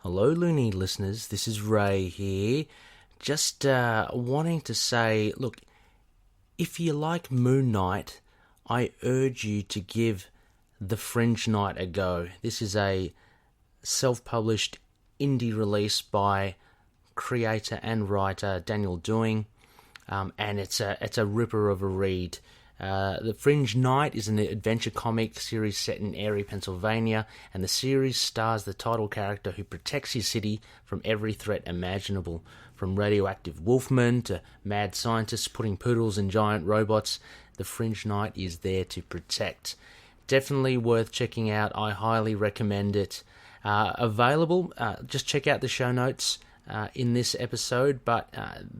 Hello, Looney listeners. This is Ray here. Just wanting to say, look, if you like Moon Knight, I urge you to give The Fringe Knight a go. This is a self-published indie release by creator and writer Daniel Doing, and it's a ripper of a read. The Fringe Knight is an adventure comic series set in Erie, Pennsylvania, and the series stars the title character who protects his city from every threat imaginable. From radioactive wolfmen to mad scientists putting poodles in giant robots, the Fringe Knight is there to protect. Definitely worth checking out. I highly recommend it. Available, just check out the show notes in this episode, but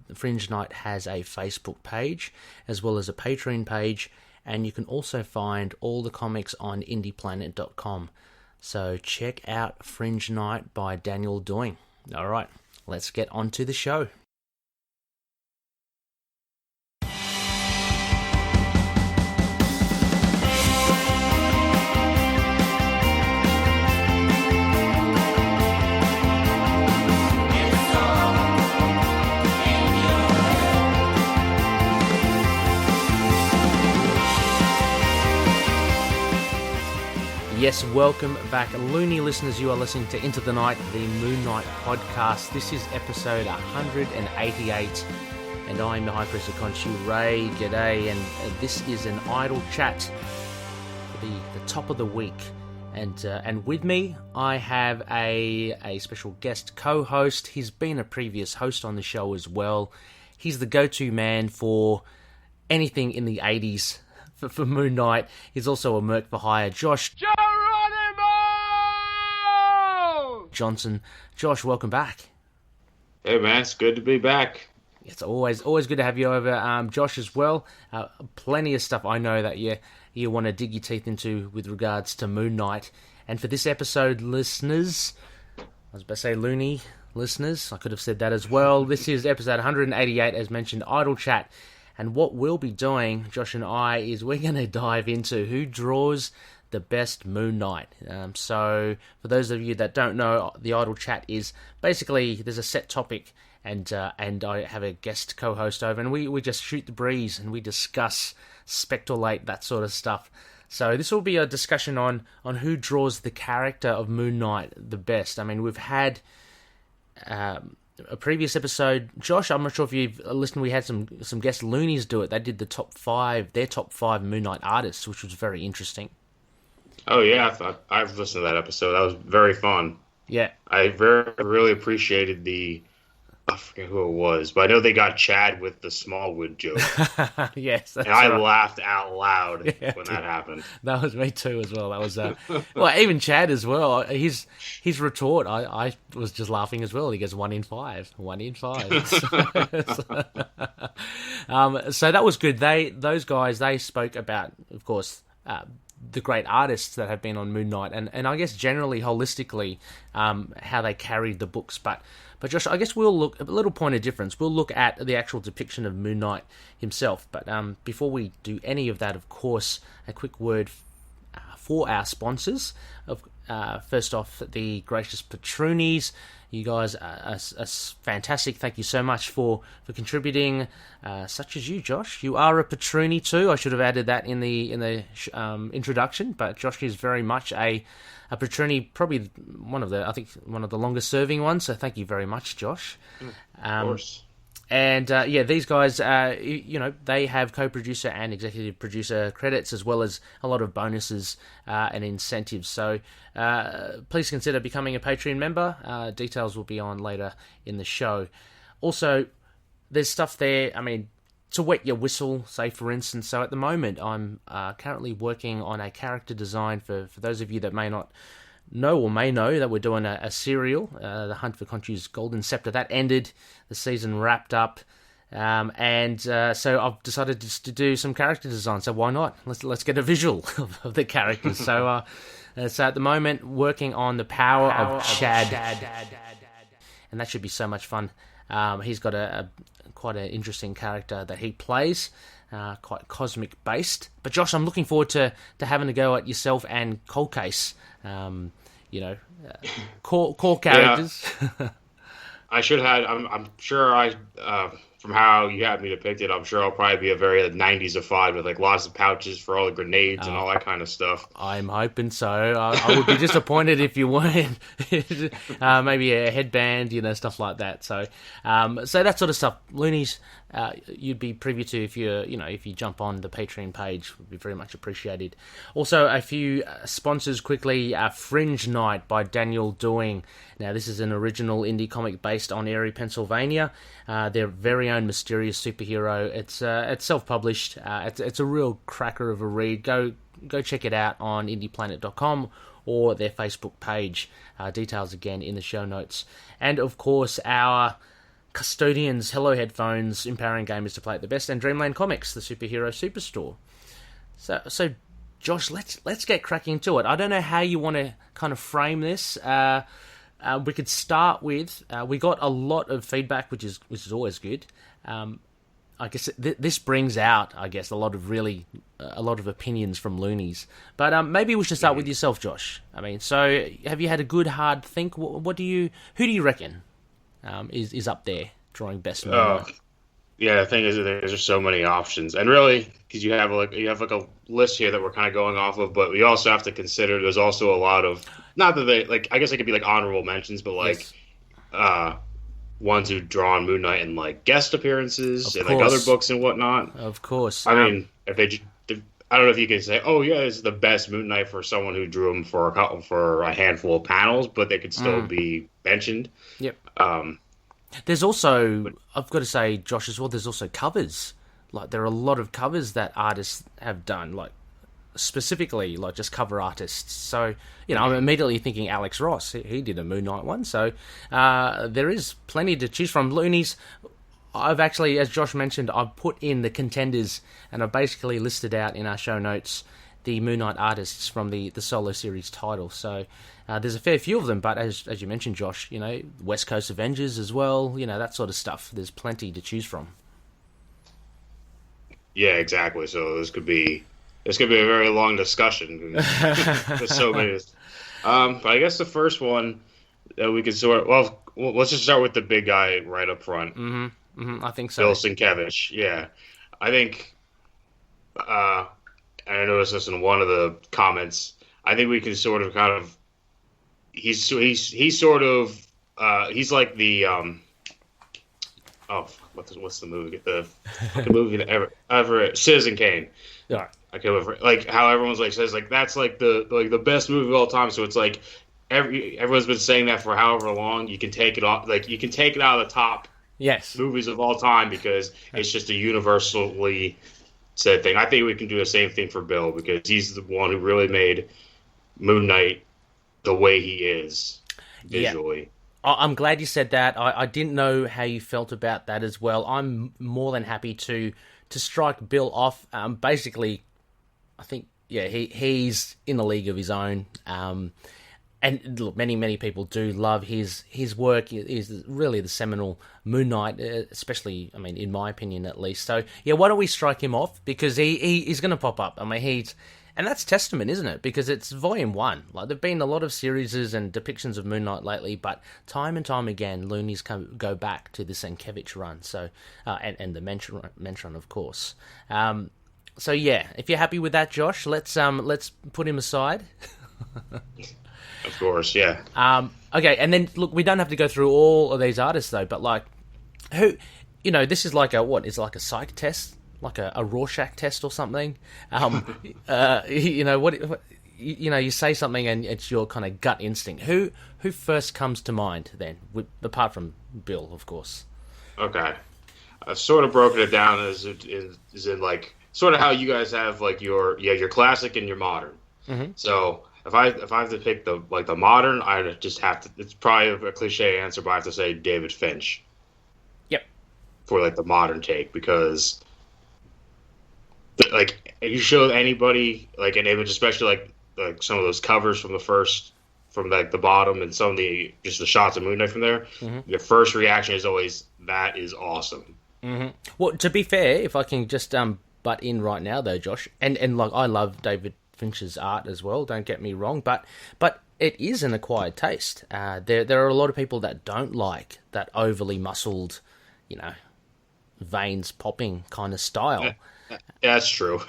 the Fringe Knight has a Facebook page as well as a Patron page, and you can also find all the comics on indieplanet.com. So check out Fringe Knight by Daniel Doing. Alright, let's get on to the show. Yes, welcome back, Looney listeners. You are listening to Into the Night, the Moon Knight podcast. This is episode 188, and I'm the High Priest of KHONSHU, Ray. G'day, and this is an idle chat for the top of the week. And with me, I have a special guest co-host. He's been a previous host on the show as well. He's the go-to man for anything in the 80s. For Moon Knight. He's also a merc for hire, Josh Geronimo Johnson. Josh, welcome back. Hey man, it's good to be back. It's always good to have you over, Josh, as well. Plenty of stuff I know that you want to dig your teeth into with regards to Moon Knight. And for this episode, listeners, I was about to say Looney listeners, I could have said that as well. This is episode 188, as mentioned, Idle Chat. And what we'll be doing, Josh and I, is we're going to dive into who draws the best Moon Knight. So, for those of you that don't know, the Idle Chat is basically, there's a set topic, and I have a guest co-host over, and we just shoot the breeze, and we discuss SPECTOR-lative, that sort of stuff. So this will be a discussion on who draws the character of Moon Knight the best. I mean, we've had a previous episode, Josh, I'm not sure if you've listened, we had some guest loonies do it. They did their top five Moon Knight artists, which was very interesting. Oh yeah, I've listened to that episode. That was very fun. Yeah. I really appreciated I forget who it was, but I know they got Chad with the Smallwood joke. Yes, that's and I right. laughed out loud when that happened. That was me too as well. That was well, even Chad as well. His retort, I was just laughing as well. He goes 1 in 5, 1 in 5. So that was good. Those guys, they spoke about, of course, the great artists that have been on Moon Knight, and I guess generally holistically how they carried the books. But Josh, I guess we'll look a little point of difference. We'll look at the actual depiction of Moon Knight himself. But before we do any of that, of course, a quick word for our sponsors. First off, the gracious Patronies. You guys are fantastic. Thank you so much for contributing. Such as you, Josh. You are a Patroni too. I should have added that in the introduction. But Josh is very much a Patroni, probably one of the longest serving ones. So thank you very much, Josh. Of course. And these guys, they have co-producer and executive producer credits, as well as a lot of bonuses and incentives. So please consider becoming a Patreon member. Details will be on later in the show. Also, there's stuff there, I mean, to wet your whistle, say for instance. So at the moment, I'm currently working on a character design for those of you that may not know or may know that we're doing a serial, The Hunt for Khonshu's Golden Scepter. That ended, the season wrapped up, and so I've decided to do some character design. So why not? Let's get a visual of the characters. So at the moment, working on the power of Chad, and that should be so much fun. He's got quite an interesting character that he plays. quite cosmic based. But Josh, I'm looking forward to having a go at yourself and Cold Case. Core characters. Yeah. I should have. I'm sure from how you had me depicted, I'm sure I'll probably be a very 90s-ified with lots of pouches for all the grenades and all that kind of stuff. I'm hoping so. I would be disappointed if you weren't. Maybe a headband, stuff like that. So that sort of stuff, Loonies, you'd be privy to if you jump on the Patreon page, would be very much appreciated. Also, a few sponsors quickly. Fringe Knight by Daniel Doing. Now, this is an original indie comic based on Erie, Pennsylvania. Their very own mysterious superhero. It's self-published. It's a real cracker of a read. Go check it out on indieplanet.com or their Facebook page. Details again in the show notes. And of course, our custodians, Hello Headphones, empowering gamers to play at the best, and Dreamland Comics, the superhero superstore. So Josh, let's get cracking into it. I don't know how you want to kind of frame this. We could start with we got a lot of feedback, which is always good. I guess this brings out, a lot of opinions from Loonies. But maybe we should start with yourself, Josh. I mean, so have you had a good hard think? Who do you reckon is up there drawing best? Yeah, the thing is, there's just so many options, and really, because you have a list here that we're kind of going off of, but we also have to consider there's also a lot of, not that they I guess it could be honorable mentions, but yes. Ones who draw on Moon Knight in guest appearances and other books and whatnot. Of course. I mean, I don't know if you can say, oh yeah, this is the best Moon Knight for someone who drew him for a handful of panels, but they could still be mentioned. Yep. There's also, I've got to say, Josh, as well, there's also covers. There are a lot of covers that artists have done, specifically, just cover artists. So, I'm immediately thinking Alex Ross. He did a Moon Knight one. So, there is plenty to choose from. Loonies, I've actually, as Josh mentioned, I've put in the contenders, and I've basically listed out in our show notes the Moon Knight artists from the solo series title. So, there's a fair few of them, but as you mentioned, Josh, West Coast Avengers as well, that sort of stuff. There's plenty to choose from. Yeah, exactly. So this could be a very long discussion. There's so many. But I guess the first one that we could let's just start with the big guy right up front. I think so. Bill Sienkiewicz. Yeah, I think. I noticed this in one of the comments. I think we can sort of kind of. He's like the what's the movie? The movie that ever Citizen Kane. Yeah. How everyone's says that's the best movie of all time. So it's everyone's been saying that for however long. You can take it off. You can take it out of the top movies of all time because it's just a universally said thing. I think we can do the same thing for Bill because he's the one who really made Moon Knight the way he is visually. Yeah. I'm glad you said that. I didn't know how you felt about that as well. I'm more than happy to strike Bill off. Basically, I think he's in a league of his own. And look, many people do love his work. Is really the seminal Moon Knight, especially, in my opinion at least. So why don't we strike him off because he's going to pop up. And that's testament, isn't it? Because it's volume 1. There've been a lot of series and depictions of Moon Knight lately, but time and time again, Loonies go back to the Sienkiewicz run. So, and the Mentron, of course. So if you're happy with that, Josh, let's put him aside. Of course, yeah. Okay, and then look, we don't have to go through all of these artists though, but who, this is it's like a psych test. Like a Rorschach test or something. You say something and it's your kind of gut instinct. Who first comes to mind then, apart from Bill, of course? Okay, I've sort of broken it down as in sort of how you guys have your classic and your modern. Mm-hmm. So if I have to pick the modern, I just have to. It's probably a cliche answer, but I have to say David Finch. Yep. For the modern take because. If you show anybody an image, especially some of those covers from the bottom and some of the shots of Moon Knight from there, mm-hmm. the first reaction is always that is awesome. Mm-hmm. Well, to be fair, if I can just butt in right now, though, Josh. And like, I love David Fincher's art as well. Don't get me wrong, but it is an acquired taste. There are a lot of people that don't like that overly muscled, veins popping kind of style. Yeah, that's true.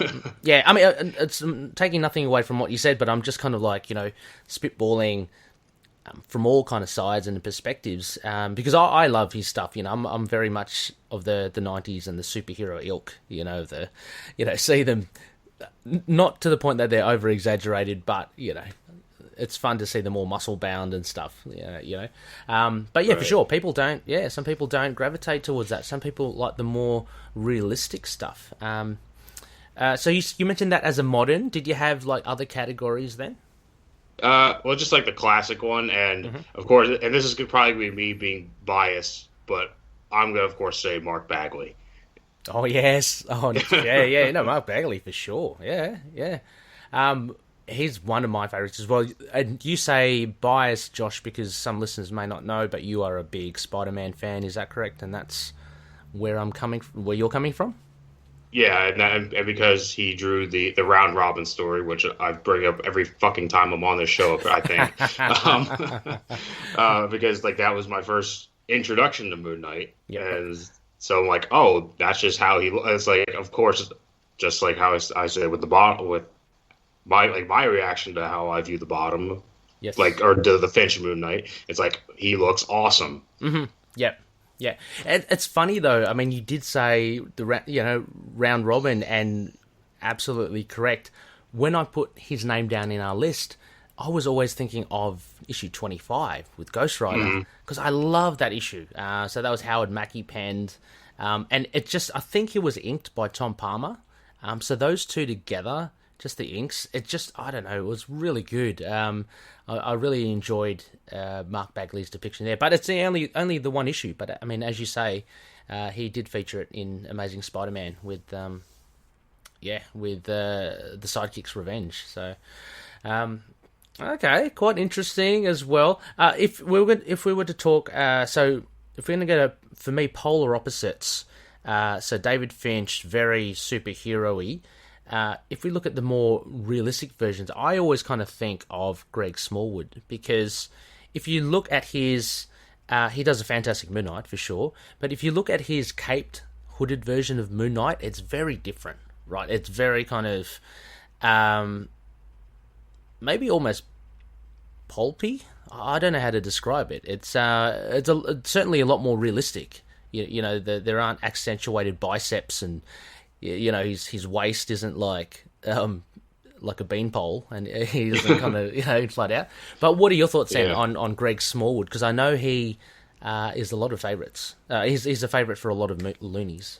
Yeah, I mean, it's taking nothing away from what you said, but I'm just kind of like, spitballing from all kind of sides and perspectives, because I love his stuff. I'm very much of the 90s and the superhero ilk. See them, not to the point that they're over exaggerated, but it's fun to see them all muscle bound and stuff. But yeah, right. For sure, people don't. Yeah, some people don't gravitate towards that. Some people like the more realistic stuff. So you mentioned that as a modern. Did you have like other categories then? Well, just like the classic one, and of course, and this is probably me being biased, but I'm gonna of course say Mark Bagley. Oh yes, yeah, Mark Bagley for sure. Yeah. He's one of my favorites as well. And you say biased, Josh, because some listeners may not know, but you are a big Spider-Man fan. Is that correct? And that's where where you're coming from. Yeah, and because he drew the round robin story, which I bring up every fucking time I'm on this show, I think, because like that was my first introduction to Moon Knight, and so I'm like, oh, that's just how he. It's like, of course, just like how I said with the bottom, with my reaction to how I view the bottom, or the Finch Moon Knight. It's like he looks awesome. Mm-hmm. Yep. Yeah, it's funny though. I mean, you did say the round robin, and absolutely correct. When I put his name down in our list, I was always thinking of issue 25 with Ghost Rider, because I love that issue. So that was Howard Mackie penned, and I think it was inked by Tom Palmer. So those two together, just the inks, I don't know, it was really good. I really enjoyed Mark Bagley's depiction there, but it's only the one issue. But I mean, as you say, he did feature it in Amazing Spider-Man with the Sidekicks Revenge. So, okay, quite interesting as well. If we were to talk, so if we're going to go to, for me, polar opposites. So David Finch, very superhero-y. If we look at the more realistic versions, I always kind of think of Greg Smallwood, because if you look at his, he does a fantastic Moon Knight for sure, but if you look at his caped, hooded version of Moon Knight, it's very different, right? It's very kind of, maybe almost pulpy. I don't know how to describe it. It's certainly a lot more realistic. There aren't accentuated biceps, and his waist isn't like a beanpole, and he doesn't kind of flat out. But what are your thoughts then on Greg Smallwood? Because I know he is a lot of favorites. He's a favorite for a lot of loonies.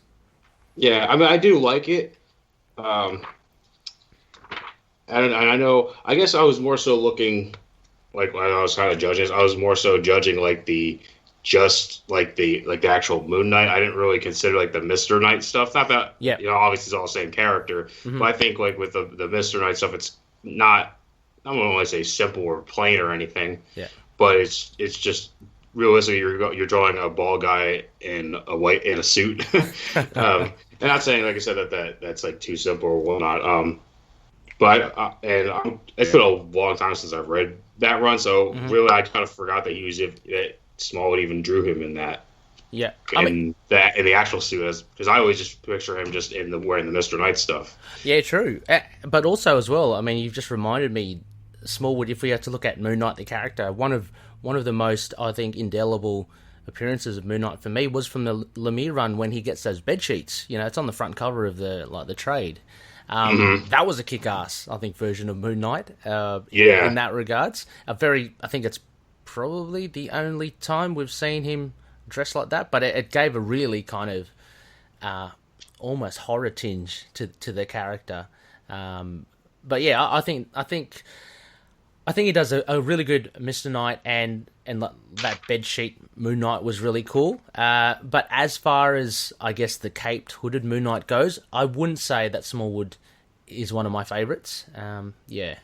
Yeah, I mean, I do like it. And I know. I guess I was more so looking, like when I was kind of judging. I was more so judging like the actual Moon Knight. I didn't really consider like the Mr. Knight stuff. Not that obviously it's all the same character, but I think like with the Mr. Knight stuff, it's not. I don't want to say simple or plain or anything. Yeah. But it's just realistically you're drawing a bald guy in a suit. And not saying, like I said, that's like too simple or whatnot. But it's been a long time since I've read that run, so really I kind of forgot that that Smallwood even drew him in that. Yeah, in the actual suit, because I always just picture him just wearing the Mr. Knight stuff. Yeah, true. But also as well, I mean, you've just reminded me, Smallwood. If we have to look at Moon Knight the character, one of the most, I think, indelible appearances of Moon Knight for me was from the Lemire run when he gets those bed sheets. It's on the front cover of the trade. That was a kick-ass, I think, version of Moon Knight. In that regards, I think it's probably the only time we've seen him dressed like that, but it gave a really kind of almost horror tinge to the character. But yeah, I think he does a really good Mr. Knight, and that bedsheet Moon Knight was really cool. But as far as, I guess, the caped hooded Moon Knight goes, I wouldn't say that Smallwood is one of my favorites. Yeah.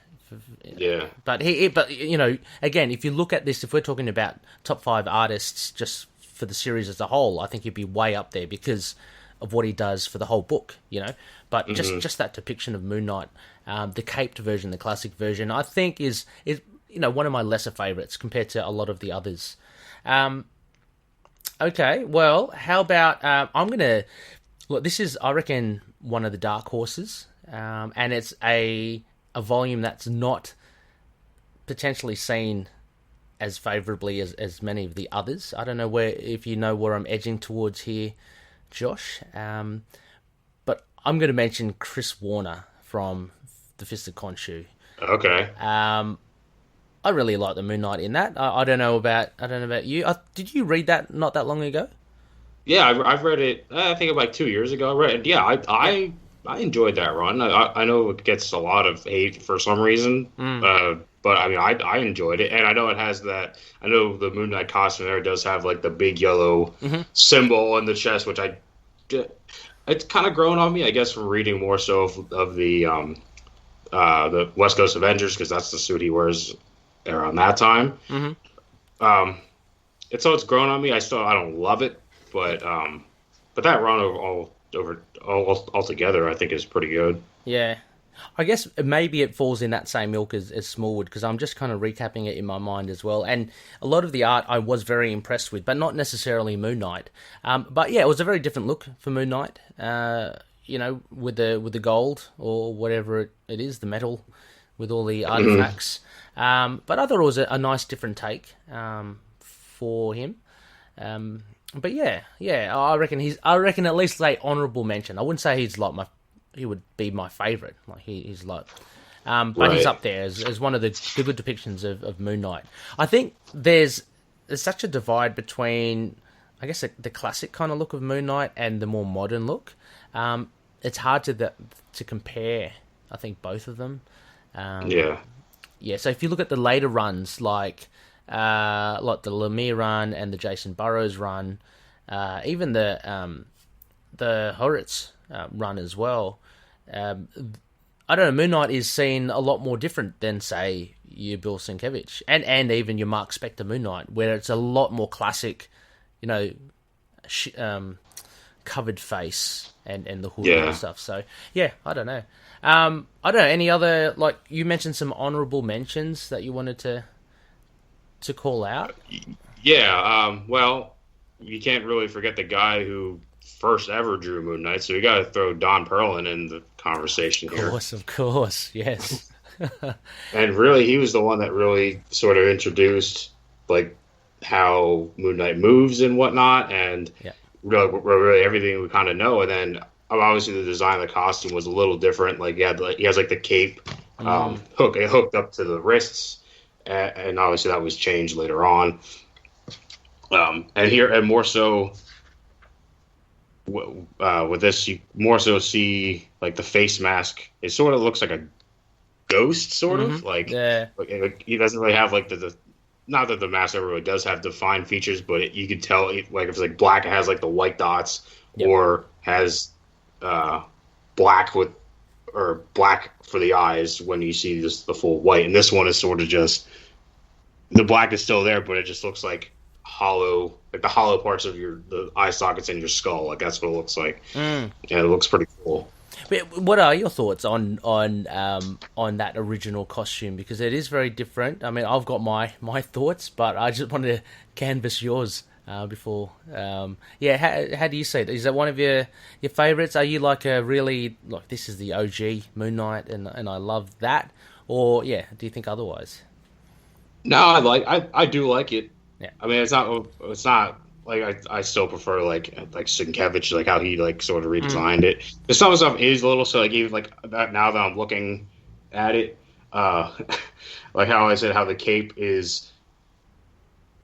But again, if you look at this, if we're talking about top 5 artists just for the series as a whole, I think he'd be way up there, because of what he does for the whole book, But just that depiction of Moon Knight, the caped version, the classic version, I think is one of my lesser favorites compared to a lot of the others. Okay, well, how about I'm gonna look. This is, I reckon, one of the dark horses, and it's a volume that's not potentially seen as favourably as many of the others. I don't know if you know where I'm edging towards here, Josh. But I'm going to mention Chris Warner from The Fist of Khonshu. Okay. I really like the Moon Knight in that. I don't know about you. Did you read that not that long ago? Yeah, I've read it. I think like 2 years ago. I read it. Yeah, I enjoyed that run. I know it gets a lot of hate for some reason. But I mean, I enjoyed it, and I know it has that. I know the Moon Knight costume there does have like the big yellow symbol on the chest, which it's kind of grown on me, I guess, from reading more so of the West Coast Avengers, because that's the suit he wears around that time. It's grown on me. I don't love it, but that run altogether, I think, is pretty good. Yeah. I guess maybe it falls in that same ilk as Smallwood, because I'm just kind of recapping it in my mind as well. And a lot of the art I was very impressed with, but not necessarily Moon Knight. But yeah, it was a very different look for Moon Knight, with the gold or whatever it is, the metal with all the artifacts. But I thought it was a nice different take for him. But yeah, I reckon at least a honourable mention. I wouldn't say he would be my favourite. Like he's like, but right. He's up there as one of the good depictions of Moon Knight. I think there's such a divide between, I guess, the classic kind of look of Moon Knight and the more modern look. It's hard to compare. I think both of them. Yeah. So if you look at the later runs, like the Lemire run and the Jason Burrows run, even the Horitz run as well. I don't know, Moon Knight is seen a lot more different than, say, your Bill Sienkiewicz and even your Mark Spector Moon Knight, where it's a lot more classic, covered face and the hood and stuff. So yeah, I don't know. Any other, like you mentioned some honourable mentions that you wanted to call out? Yeah, well, you can't really forget the guy who first ever drew Moon Knight, so you got to throw Don Perlin in the conversation here. Of course, yes. And really, he was the one that really sort of introduced like how Moon Knight moves and whatnot, and really everything we kind of know. And then obviously the design of the costume was a little different. Like he has like the cape hooked up to the wrists, and obviously that was changed later on. And more so. With this, you more so see like the face mask. It sort of looks like a ghost, sort of like he doesn't really have like the not that the mask ever really does have defined features, but you could tell like if it's like black, it has like the white dots, or has black for the eyes when you see just the full white. And this one is sort of just the black is still there, but it just looks like hollow, like the hollow parts of the eye sockets in your skull. Like that's what it looks like. Yeah, it looks pretty cool. But what are your thoughts on that original costume? Because it is very different. I mean, I've got my thoughts, but I just wanted to canvass yours before. How do you see it? Is that one of your favourites? Are you like this is the OG Moon Knight and I love that? Or do you think otherwise? No, I do like it. Yeah. I mean, it's not like I still prefer like Sienkiewicz, like how he like sort of redesigned it. The some stuff is a little so like even like that now that I'm looking at it, like how I said how the cape is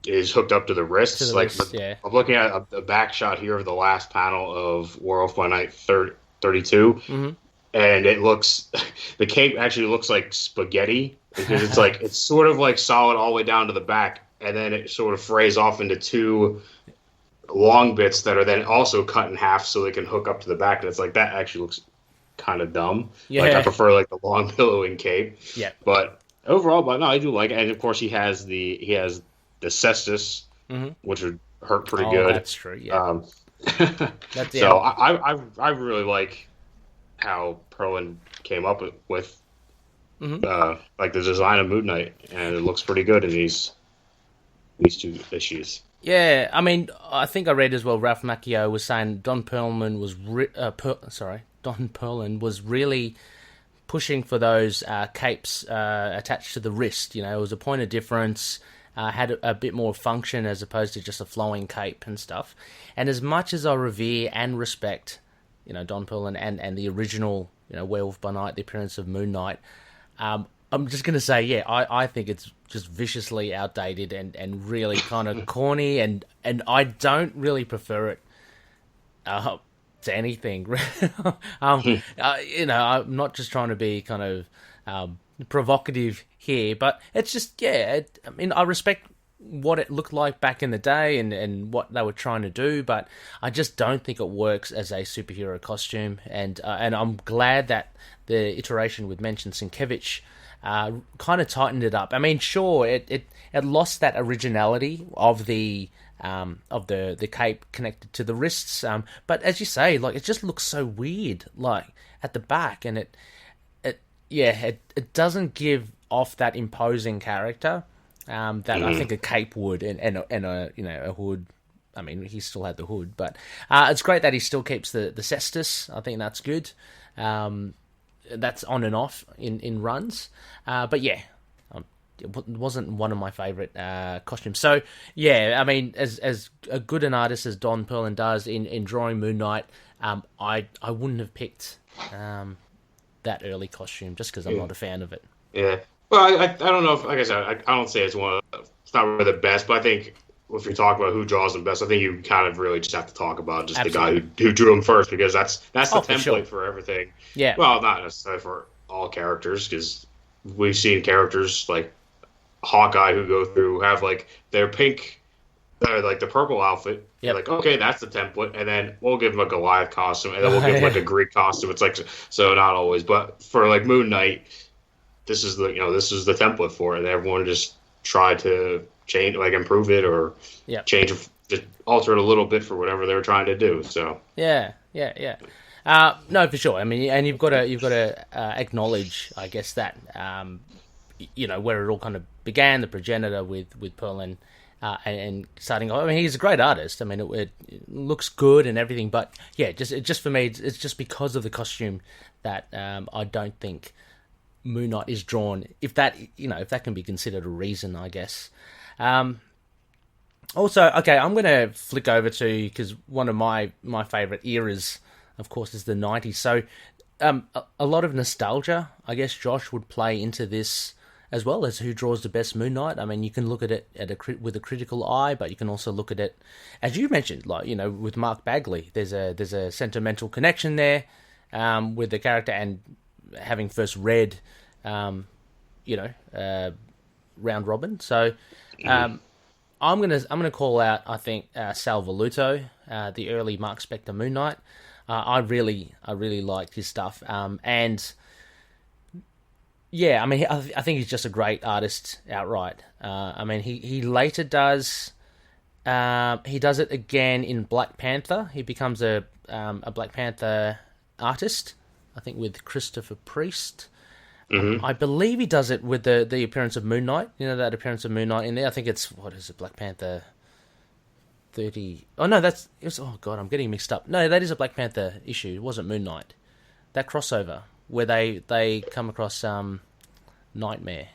hooked up to the wrists. I'm looking at a back shot here of the last panel of Werewolf by Night 32, and the cape actually looks like spaghetti because it's sort of like solid all the way down to the back. And then it sort of frays off into two long bits that are then also cut in half so they can hook up to the back. And it's like, that actually looks kind of dumb. Yeah. Like, I prefer, like, the long billowing cape. Yeah. But overall, no, I do like it. And, of course, he has the cestus, which would hurt pretty good. That's true, yeah. So I really like how Perlin came up with like the design of Moon Knight, and it looks pretty good in these two issues. Yeah, I mean, I think I read as well. Ralph Macchio was saying Don Perlman was really pushing for those capes attached to the wrist. You know, it was a point of difference. Had a bit more function as opposed to just a flowing cape and stuff. And as much as I revere and respect, you know, Don Perlman and the original, you know, Werewolf by Night, the appearance of Moon Knight, I'm just going to say, yeah, I think it's just viciously outdated and really kind of corny, and I don't really prefer it to anything. You know, I'm not just trying to be kind of provocative here, but it's just, yeah, I mean, I respect what it looked like back in the day and what they were trying to do, but I just don't think it works as a superhero costume, and I'm glad that the iteration with Mention Sienkiewicz kind of tightened it up. I mean, sure, it lost that originality of the cape connected to the wrists, but as you say, like, it just looks so weird, like at the back, and it doesn't give off that imposing character that I think a cape would, and a, you know, a hood. I mean, he still had the hood, but it's great that he still keeps the cestus. I think that's good. That's on and off in runs, but yeah, it wasn't one of my favorite costumes. So yeah, I mean, as a good an artist as Don Perlin does in drawing Moon Knight, I wouldn't have picked that early costume just because I'm not a fan of it. Yeah, well, I don't know if, like I said, I don't say it's it's not really the best, but I think if you talk about who draws them best, I think you kind of really just have to talk about just Absolutely. The guy who drew them first, because that's the template for everything. Yeah. Well, not necessarily for all characters, because we've seen characters like Hawkeye who go through, have like their pink, like the purple outfit. Yep. Like, okay, that's the template, and then we'll give him a Goliath costume, and then we'll give him like a Greek costume. It's like, so not always, but for like Moon Knight, this is the template for it, and everyone just tried to change, like improve it or change, just alter it a little bit for whatever they were trying to do. So yeah. No, for sure. I mean, and you've got to acknowledge, I guess, that you know, where it all kind of began, the progenitor with Perlin, and starting off. I mean, he's a great artist. I mean, it looks good and everything, but yeah, just for me, it's just because of the costume that I don't think Moon Knight is drawn. If that can be considered a reason, I guess. Also, okay, I'm going to flick over to, because one of my favorite eras, of course, is the 90s. So a lot of nostalgia, I guess, Josh, would play into this as well as who draws the best Moon Knight. I mean, you can look at it with a critical eye, but you can also look at it, as you mentioned, like, you know, with Mark Bagley. There's a sentimental connection there with the character, and having first read, you know, Round Robin. So I'm gonna call out, I think, Sal Voluto, the early Mark Spector Moon Knight. I really liked his stuff, and yeah, I mean, I think he's just a great artist outright. I mean, he later does it again in Black Panther. He becomes a Black Panther artist, I think, with Christopher Priest. Mm-hmm. I believe he does it with the appearance of Moon Knight. You know, that appearance of Moon Knight in there. I think it's, what is it, Black Panther 30? Oh no, oh god, I'm getting mixed up. No, that is a Black Panther issue. It wasn't Moon Knight. That crossover where they come across Nightmare.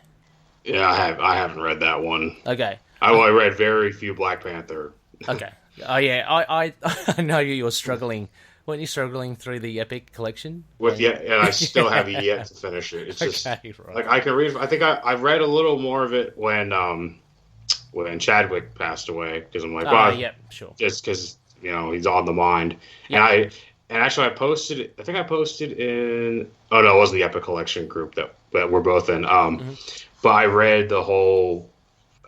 Yeah, I haven't read that one. Okay. I read very few Black Panther. Okay. Oh yeah, I know you're struggling. Weren't you struggling through the Epic collection? And I still have yet to finish it. It's just right. Like, I can read. I think I read a little more of it when Chadwick passed away, because I'm like, well, yeah, sure. Just because, you know, he's on the mind. Yeah. And actually I posted it. I think I posted in. Oh no, it wasn't the Epic collection group that we're both in. But I read the whole.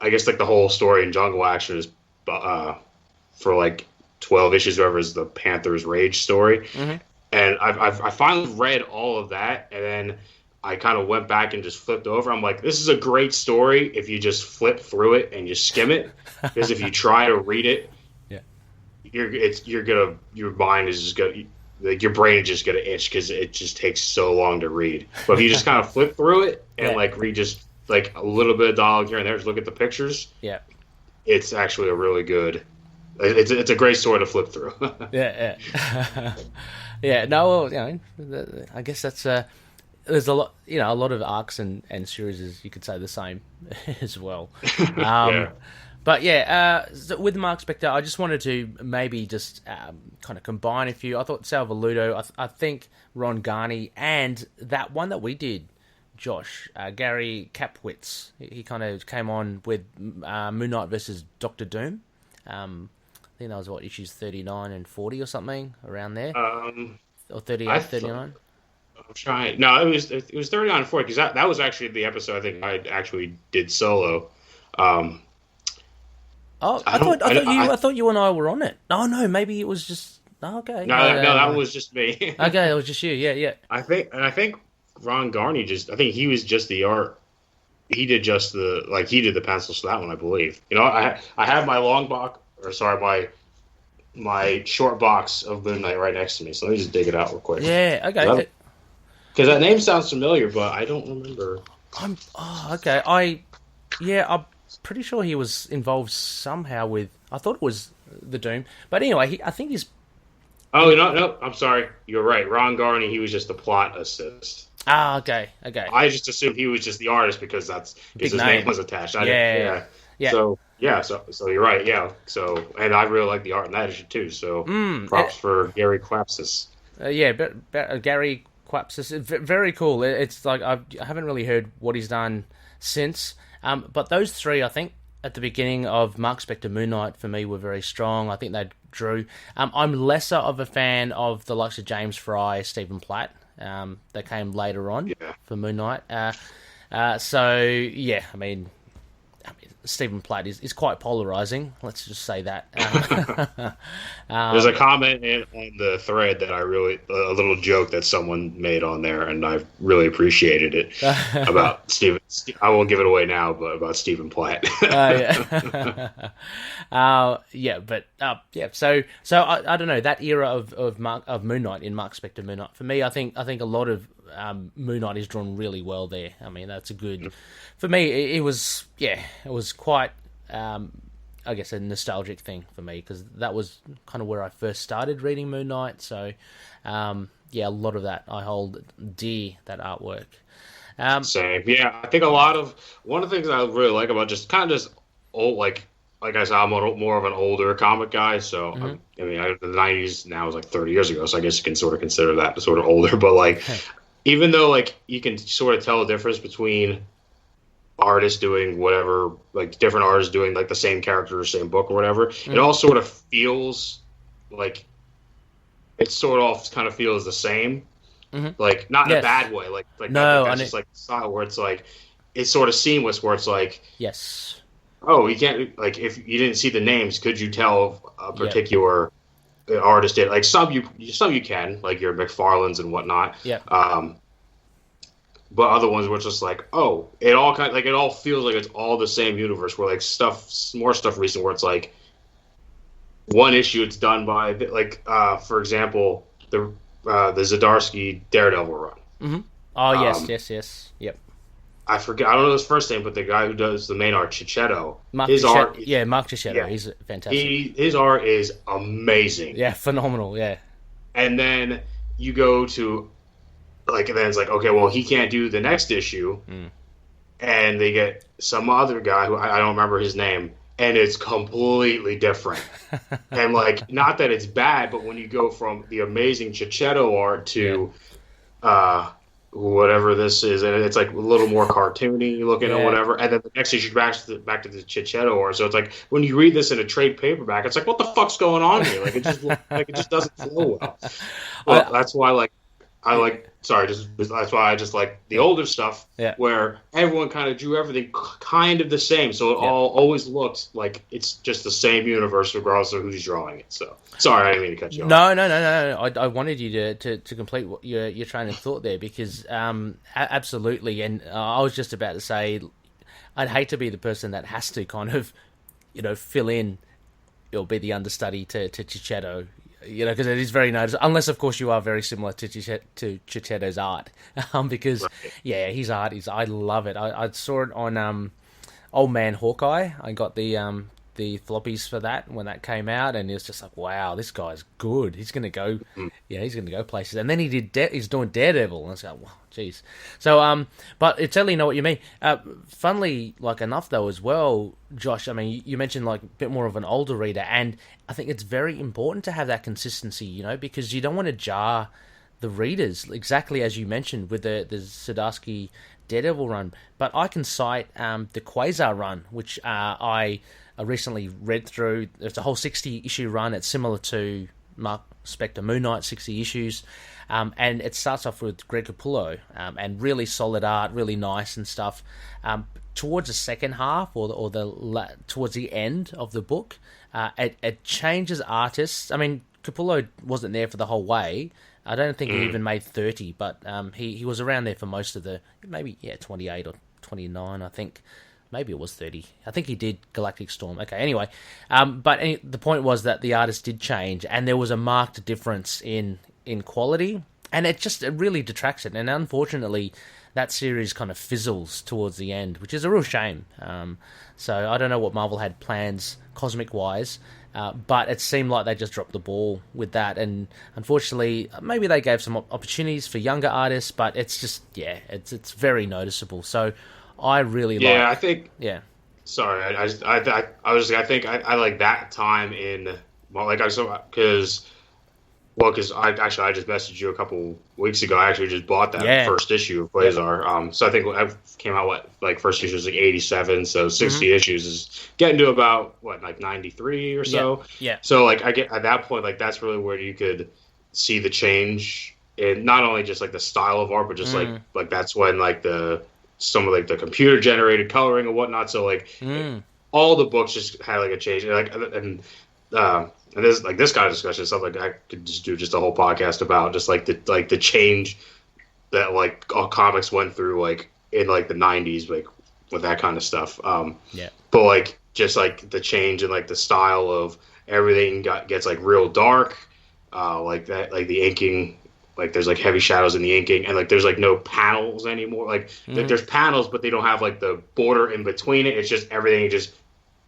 I guess like the whole story in Jungle Action is for like 12 issues, whatever, is the Panther's Rage story. Mm-hmm. And I finally read all of that, and then I kind of went back and just flipped over. I'm like, this is a great story if you just flip through it and you skim it, because if you try to read it, your mind is just gonna, like, your brain is just gonna itch because it just takes so long to read. But if you just kind of flip through it and like read just like a little bit of dialogue here and there, just look at the pictures. Yeah, it's actually a really good. It's a great story to flip through. yeah. Yeah, no, well, I guess that's there's a lot, a lot of arcs and series, you could say the same as well. But so with Mark Spector, I just wanted to maybe just kind of combine a few. I thought Sal Velluto, I think Ron Garney, and that one that we did, Josh, Gary Kapwitz. He kind of came on with Moon Knight versus Doctor Doom. I think that was, issues 39 and 40 or something, around there? Or 38, 39? I'm trying. No, it was 39 and 40, because that was actually the episode I think I actually did solo. I thought you and I were on it. Oh no, maybe it was just. Oh, okay. No, that was just me. Okay, it was just you. Yeah. I think Ron Garney I think he was just the art. He did just he did the pencils for that one, I believe. I have my long box, my short box of Moon Knight right next to me. So let me just dig it out real quick. Yeah. Okay. Because that name sounds familiar, but I don't remember. Okay. I'm pretty sure he was involved somehow with. I thought it was the Doom, but anyway, I think he's. Oh no! I'm sorry. You're right. Ron Garney. He was just the plot assist. Okay. I just assumed he was just the artist because his name was attached. Yeah. So you're right. Yeah. So, and I really like the art in that issue too. So props for Gary Kwapsis. Gary Kwapsis, very cool. It's like I haven't really heard what he's done since. But those three, I think, at the beginning of Mark Spector Moon Knight, for me, were very strong. I think they drew. I'm lesser of a fan of the likes of James Fry, Stephen Platt. That came later on for Moon Knight. Stephen Platt is quite polarizing. Let's just say that. There's a comment on the thread that a little joke that someone made on there, and I really appreciated it about Stephen. I won't give it away now, but about Stephen Platt. So I don't know, that era of Moon Knight in Mark Spector Moon Knight. For me, I think a lot of Moon Knight is drawn really well there. I mean, that's a good. For me, it was quite, I guess, a nostalgic thing for me, because that was kind of where I first started reading Moon Knight. So, a lot of that I hold dear, that artwork. Same, yeah. I think one of the things I really like about just old, like I said, I'm more of an older comic guy. So the '90s now is like 30 years ago. So I guess you can sort of consider that sort of older. But even though you can sort of tell the difference between artists doing whatever, different artists doing the same character or same book or whatever, it all sort of feels like kind of feels the same. Not in a bad way, that's just style where it's it's sort of seamless, where it's yes, oh, you can't, if you didn't see the names, could you tell a particular artist did? Some you can, your McFarlanes and whatnot. But other ones were just it all it all feels like it's all the same universe, where more stuff recent where it's one issue it's done by for example the Zdarsky Daredevil run. Mm-hmm. Oh yes, yep. I forget, I don't know his first name, but the guy who does the main art, Cicchetto. Mark Cicchetto, he's fantastic. His art is amazing. Yeah, phenomenal. Yeah. And then you go to and then it's okay, well, he can't do the next issue, and they get some other guy who I don't remember his name, and it's completely different. And not that it's bad, but when you go from the amazing Cicchetto art to whatever this is, and it's a little more cartoony looking or whatever, and then the next issue back to the Cicchetto art. So it's when you read this in a trade paperback, it's what the fuck's going on here? It just doesn't flow well. Well, that's why that's why I just like the older stuff, where everyone kind of drew everything kind of the same, so it all always looked like it's just the same universe regardless of who's drawing it. So sorry, I didn't mean to cut you off. No. I wanted you to complete your train of thought there, because absolutely, and I was just about to say, I'd hate to be the person that has to kind of fill in it'll be the understudy to Chichetto. Because it is very noticeable. Unless, of course, you are very similar to Chicchetto's art, because right. His art is. I love it. I saw it on Old Man Hawkeye. I got the floppies for that when that came out, and it was just like, wow, this guy's good. He's gonna go, he's gonna go places. And then he did. He's doing Daredevil, and I was like, wow, jeez. So, but I totally know what you mean. Funnily, like enough though, as well, Josh. I mean, you mentioned like a bit more of an older reader, and I think it's very important to have that consistency, because you don't want to jar the readers, exactly as you mentioned with the Zdarsky Daredevil run. But I can cite the Quasar run, which I recently read through. It's a whole 60-issue run. It's similar to Mark Spector Moon Knight, 60 issues. And it starts off with Greg Capullo, and really solid art, really nice and stuff. Towards the second half, or towards the end of the book, it changes artists. I mean, Capullo wasn't there for the whole way. I don't think he even made 30, but he was around there for most of the, maybe 28 or 29, I think. Maybe it was 30. I think he did Galactic Storm. Okay, anyway. But the point was that the artist did change, and there was a marked difference in quality, and it really detracts it. And unfortunately, that series kind of fizzles towards the end, which is a real shame. So I don't know what Marvel had plans cosmic-wise, but it seemed like they just dropped the ball with that. And unfortunately, maybe they gave some opportunities for younger artists, but it's just, it's very noticeable. So I really like... I think... Yeah. Sorry, I like that time in... Well, like I saw... Because I just messaged you a couple weeks ago. I actually just bought that first issue of Quasar. So I think I came out, first issue was like 87, so 60 issues is getting to about, 93 or so? Yeah. So, I get at that point, that's really where you could see the change in not only just, the style of art, but just, that's when, some of, the computer-generated coloring and whatnot. So, all the books just had, a change. And this this kind of discussion is something I could just do a whole podcast about, just the change that all comics went through in the 90s with that kind of stuff. But just the change in the style of everything gets real dark, the inking, there's heavy shadows in the inking, and there's no panels anymore. There's panels, but they don't have the border in between it. It's just everything just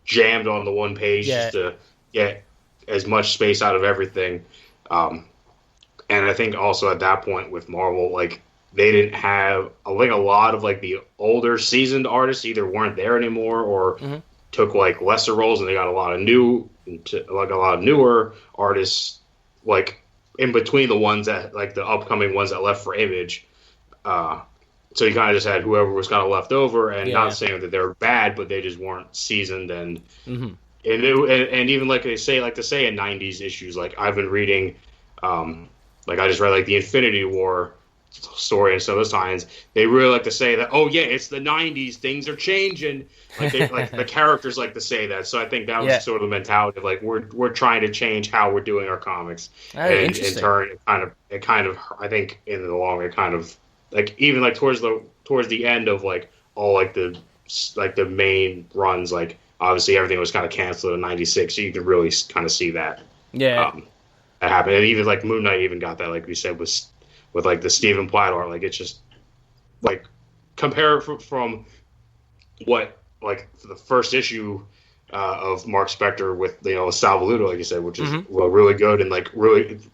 jammed on the one page just to get as much space out of everything. And I think also at that point with Marvel, they didn't have, a lot of the older seasoned artists either weren't there anymore or took lesser roles, and they got a lot of newer artists in between the ones that the upcoming ones that left for Image. So you kind of just had whoever was kind of left over, and not saying that they were bad, but they just weren't seasoned. And and even they say in 90s issues, I've been reading, I just read the Infinity War story and some of those times, they really like to say that, it's the 90s, things are changing. The characters like to say that. So I think that was sort of the mentality of we're trying to change how we're doing our comics. And in turn, it kind of I think in the long run, it kind of even towards the end of all the main runs, obviously everything was kind of canceled in 96, so you could really kind of see that that happen. And even Moon Knight even got that, we said, with the Stephen Platt art. It's just compare it from what the first issue of Mark Spector with Sal Valuto, like you said, which is really good and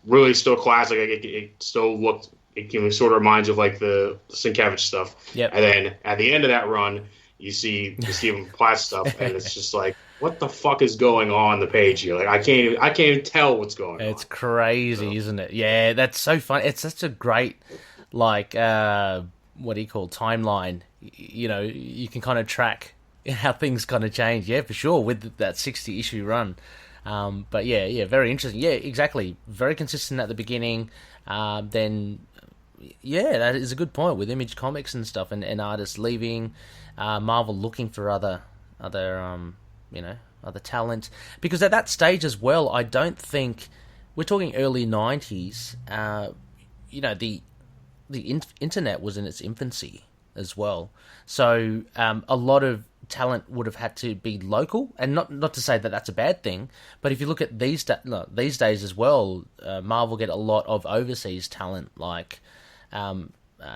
really still classic. It still looked. It sort of reminds you of the Sienkiewicz stuff. Yep. And then at the end of that run, you see the Stephen Platt stuff, and it's just what the fuck is going on the page here? I can't even tell what's going on. It's crazy, isn't it? Yeah, that's so fun. It's such a great what do you call timeline? You can kind of track how things kind of change. Yeah, for sure, with that 60 issue run. But very interesting. Yeah, exactly. Very consistent at the beginning. Then that is a good point with Image Comics and stuff, and artists leaving, Marvel looking for other talent, because at that stage as well, I don't think we're talking early 90s. The internet was in its infancy as well, so a lot of talent would have had to be local, and not to say that that's a bad thing, but if you look at these days as well, Marvel get a lot of overseas talent, like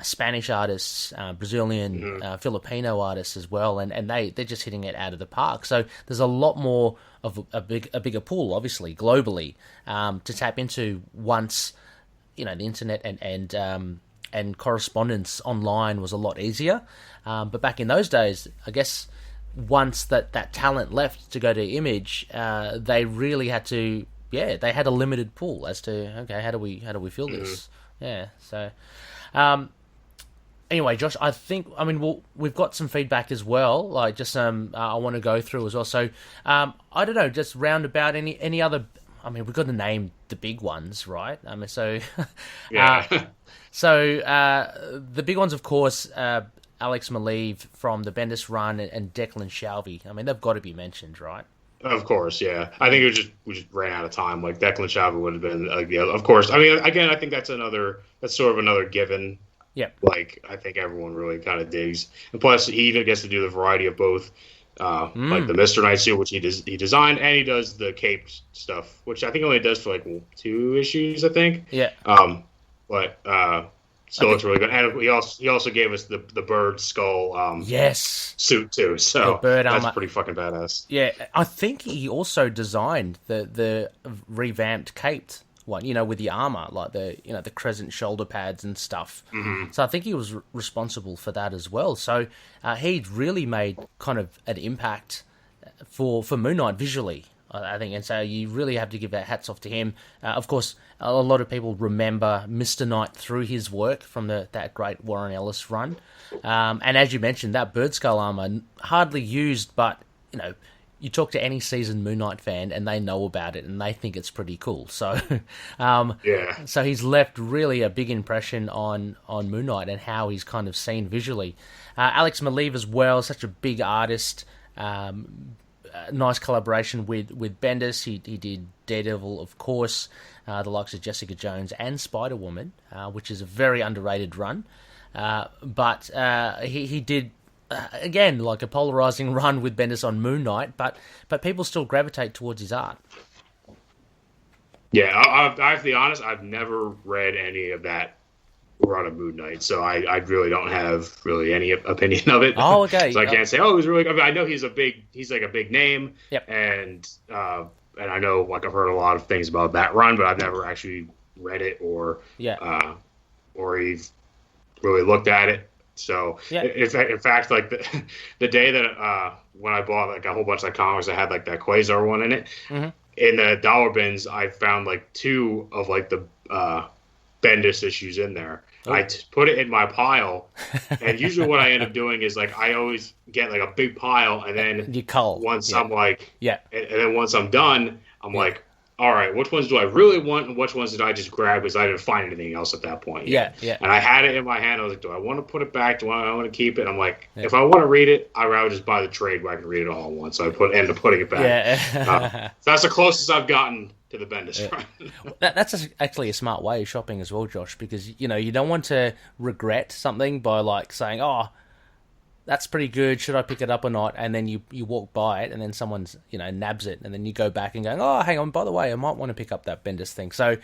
Spanish artists, Brazilian, Filipino artists as well, and they're just hitting it out of the park. So there's a lot more of a bigger pool, obviously, globally, to tap into once, the internet and correspondence online was a lot easier. But back in those days, I guess once that talent left to go to Image, they really had to, they had a limited pool as to, okay, how do we fill this? Yeah, so... Anyway, Josh, we've got some feedback as well, like just I want to go through as well. So, I don't know, just round about any other... we've got to name the big ones, right? So... the big ones, of course, Alex Maleeve from the Bendis run and Declan Shalvey. They've got to be mentioned, right? Of course, yeah. I think we just ran out of time. Like, Declan Shalvey would have been, of course. Again, I think that's sort of another given. Yeah. Like, I think everyone really kind of digs. And plus, he even gets to do the variety of both, like the Mr. Knight suit, which he designed, and he does the cape stuff, which I think only does for, like, 2 issues, I think. Yeah. But still looks really good. And he also gave us the bird skull suit, too. So that's armor. Pretty fucking badass. Yeah, I think he also designed the revamped caped one, with the armor, like the crescent shoulder pads and stuff. Mm-hmm. So I think he was responsible for that as well. So he really made kind of an impact for Moon Knight visually, I think. And so you really have to give that hats off to him. Of course, a lot of people remember Mr. Knight through his work from that great Warren Ellis run. And as you mentioned, that bird skull armor, hardly used, but, you talk to any seasoned Moon Knight fan and they know about it and they think it's pretty cool. So, so he's left really a big impression on Moon Knight and how he's kind of seen visually. Alex Maleeve as well, such a big artist. Nice collaboration with Bendis. He did Daredevil, of course, the likes of Jessica Jones and Spider-Woman, which is a very underrated run. But he did... again, like a polarizing run with Bendis on Moon Knight, but people still gravitate towards his art. Yeah, I have to be honest, I've never read any of that run of Moon Knight, so I really don't have really any opinion of it. Oh, okay. So I can't say, it was really good. I know he's like a big name, yep. And I know, like, I've heard a lot of things about that run, but I've never actually read it or even really looked at it. So, in fact, like the day that when I bought like a whole bunch of comics that had like that Quasar one in it, in the dollar bins, I found like 2 of like the Bendis issues in there. Oh. I put it in my pile, and usually what I end up doing is like I always get like a big pile, and then you cull. Once I'm like, and then once I'm done, I'm like, all right, which ones do I really want, and which ones did I just grab because I didn't find anything else at that point? Yeah. And I had it in my hand. I was like, do I want to put it back? Do I want to keep it? I'm like, if I want to read it, I'd rather just buy the trade where I can read it all at once. So I ended up putting it back. Yeah. So that's the closest I've gotten to the Bendis. Yeah. That's actually a smart way of shopping as well, Josh, because, you don't want to regret something by, like, saying, oh, that's pretty good, should I pick it up or not? And then you walk by it, and then someone's, nabs it, and then you go back and go, oh, hang on, by the way, I might want to pick up that Bendis thing. So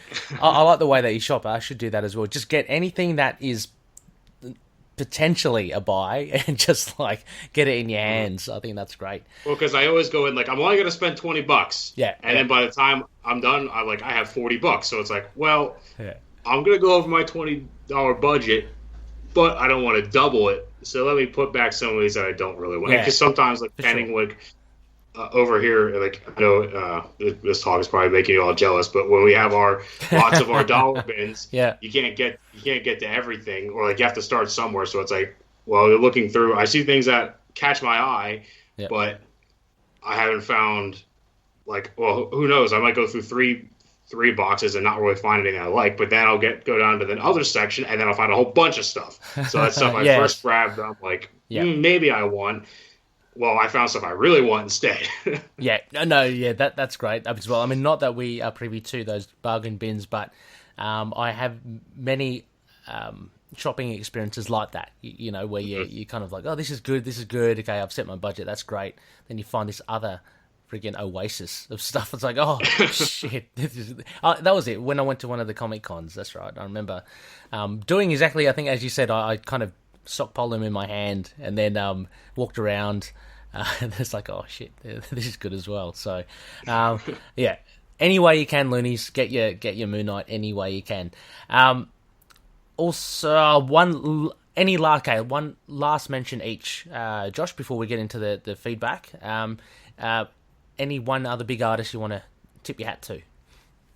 I like the way that you shop. I should do that as well. Just get anything that is potentially a buy and just, like, get it in your hands. I think that's great. Well, because I always go in, like, I'm only going to spend $20. Yeah. And then by the time I'm done, I have $40. So it's like, well, I'm going to go over my $20 budget, but I don't want to double it. So let me put back some of these that I don't really want. Because sometimes, like, depending, like, over here, like, I know this talk is probably making you all jealous, but when we have lots of our dollar bins, you can't get to everything, or, like, you have to start somewhere. So it's like, well, you're looking through. I see things that catch my eye, but I haven't found, like, well, who knows? I might go through three boxes and not really find anything I like, but then I'll go down to the other section, and then I'll find a whole bunch of stuff. So that stuff I first grabbed, I'm like, maybe I want. Well, I found stuff I really want instead. That's great as well. I mean, not that we are privy to those bargain bins, but I have many shopping experiences like that, you know, where you kind of like, oh, this is good, okay, I've set my budget, that's great. Then you find this other friggin' oasis of stuff. It's like, oh, shit. That was it, when I went to one of the Comic Cons, that's right. I remember doing exactly, I think, as you said, I kind of stockpiled them in my hand and then walked around, and it's like, oh, shit, this is good as well. So, yeah, any way you can, loonies, get your Moon Knight any way you can. Also, one last mention each, Josh, before we get into the feedback. Any one other big artist you want to tip your hat to?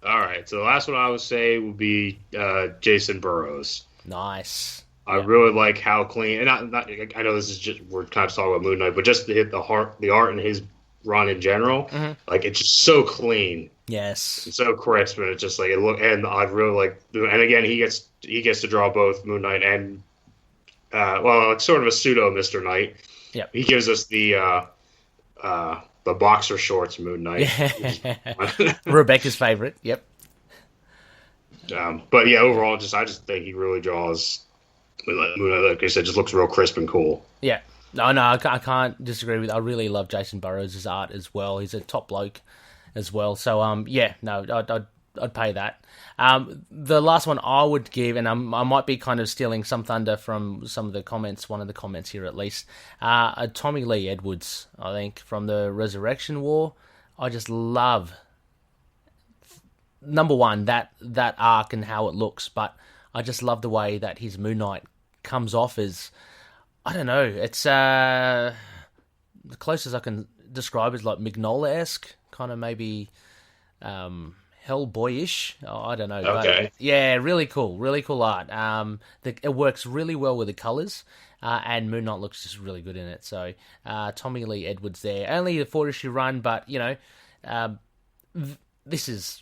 All right, so the last one I would say would be Jason Burrows. Nice. I really like how clean, and I know this is just, we're kind of talking about Moon Knight, but just to hit the art in his run in general, like, it's just so clean. Yes, it's so crisp, and it's just like, and I really like, and again, he gets to draw both Moon Knight and it's sort of a pseudo Mr. Knight. Yeah, he gives us the boxer shorts Moon Knight. Rebecca's favorite. Yep. But yeah, overall, I just think he really draws. Moon Knight, like I said, just looks real crisp and cool. Yeah. No, I can't disagree with. I really love Jason Burrows' art as well. He's a top bloke as well. So yeah, no, I'd pay that. The last one I would give, and I might be kind of stealing some thunder from some of the comments, one of the comments here at least, Tommy Lee Edwards, I think, from the Resurrection War. I just love, number one, that arc and how it looks, but I just love the way that his Moon Knight comes off as, I don't know, it's the closest I can describe is like Mignola-esque, kind of maybe Hellboyish. Oh, I don't know. Okay. But yeah, really cool art. It works really well with the colors, and Moon Knight looks just really good in it. So Tommy Lee Edwards there. Only a 4-issue run, but you know, this is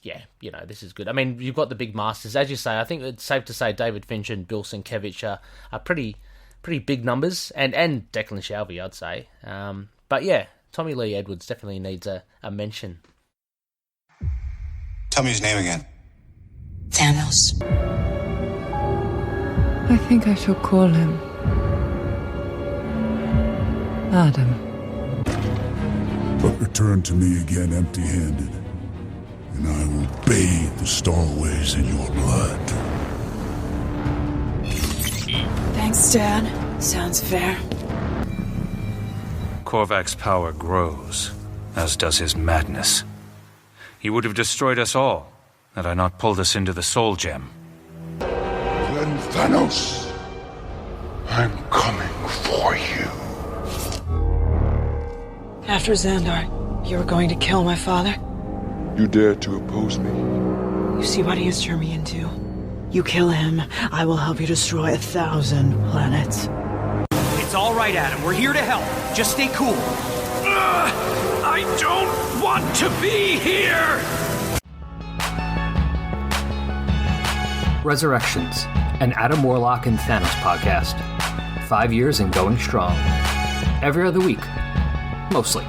good. I mean, you've got the big masters, as you say. I think it's safe to say David Finch and Bill Sienkiewicz are pretty big numbers, and Declan Shalvey, I'd say. But yeah, Tommy Lee Edwards definitely needs a mention. Tell me his name again. Thanos. I think I shall call him Adam. But return to me again empty-handed, and I will bathe the starways in your blood. Thanks, Dad. Sounds fair. Korvac's power grows, as does his madness. He would have destroyed us all, had I not pulled us into the Soul Gem. Then Thanos, I'm coming for you. After Xandar, you were going to kill my father? You dare to oppose me? You see what he has turned me into. You kill him, I will help you destroy 1,000 planets. It's all right, Adam. We're here to help. Just stay cool. I don't want to be here! Resurrections, an Adam Warlock and Thanos podcast. 5 years and going strong. Every other week. Mostly.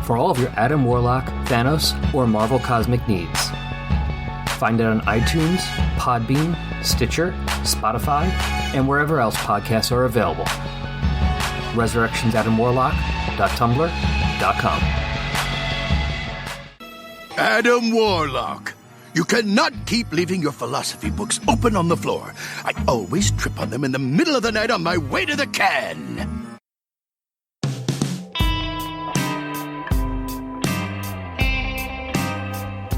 For all of your Adam Warlock, Thanos, or Marvel Cosmic needs. Find it on iTunes, Podbean, Stitcher, Spotify, and wherever else podcasts are available. ResurrectionsAdamWarlock.tumblr.com. Adam Warlock. You cannot keep leaving your philosophy books open on the floor. I always trip on them in the middle of the night on my way to the can.